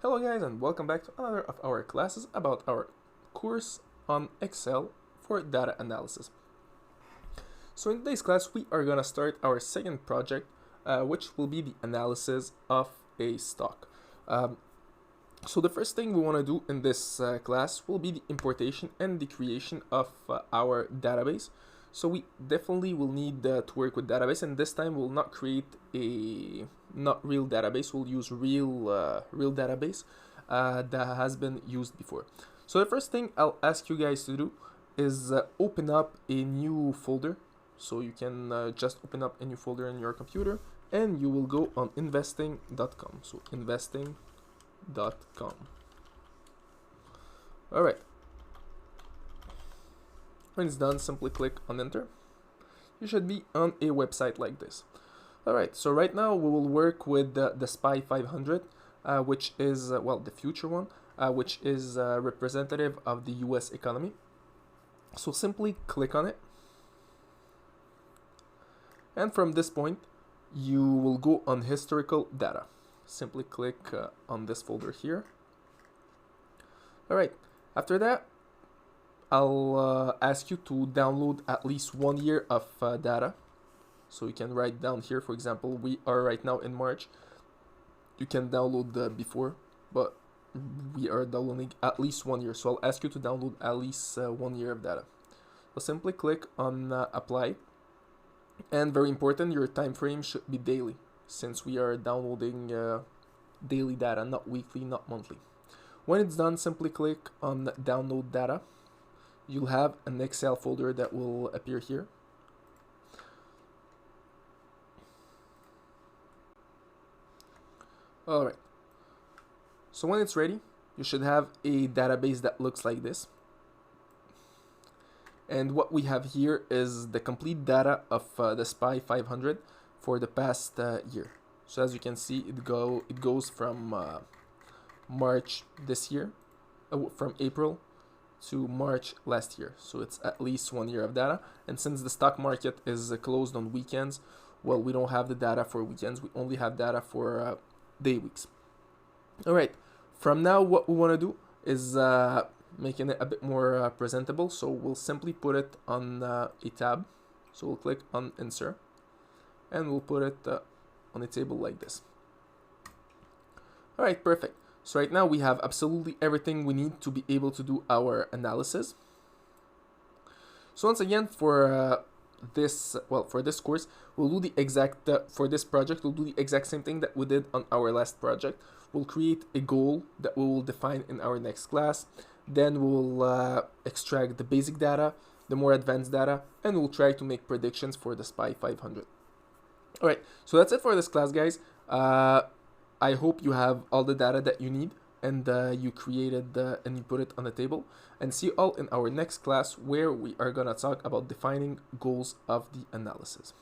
Hello guys, and welcome back to another of our classes about our course on Excel for data analysis. So in today's class we are gonna start our second project, which will be the analysis of a stock. So the first thing we want to do in this class will be the importation and the creation of our database. So we definitely will need to work with database, and this time we'll not create a not real database. We'll use real database that has been used before. So the first thing I'll ask you guys to do is open up a new folder. So you can just open up a new folder in your computer, and you will go on investing.com. So investing.com. All right. When it's done, simply click on enter. You should be on a website like this. Alright, so right now we will work with the SPY 500, which is, the future one, which is representative of the US economy. So simply click on it. And from this point, you will go on historical data. Simply click on this folder here. Alright, after that, I'll ask you to download at least 1 year of data. So you can write down here, for example, we are right now in March. You can download before, but we are downloading at least 1 year. So I'll ask you to download at least 1 year of data. So simply click on apply. And very important, your time frame should be daily, since we are downloading daily data, not weekly, not monthly. When it's done, simply click on download data. You'll have an Excel folder that will appear here. Alright, so when it's ready, you should have a database that looks like this. And what we have here is the complete data of the SPY 500 for the past year. So as you can see, it goes from March this year, from April to March last year. So it's at least 1 year of data. And since the stock market is closed on weekends, well, we don't have the data for weekends. We only have data for day weeks. All right, from now what we want to do is making it a bit more presentable. So we'll simply put it on a tab. So we'll click on insert and we'll put it on a table like this. All right, perfect. So right now we have absolutely everything we need to be able to do our analysis. So once again, for this course, we'll do the exact, for this project, we'll do the exact same thing that we did on our last project. We'll create a goal that we will define in our next class. Then we'll extract the basic data, the more advanced data, and we'll try to make predictions for the SPY 500. All right, so that's it for this class, guys. I hope you have all the data that you need, and you created and you put it on the table. And see you all in our next class, where we are gonna talk about defining goals of the analysis.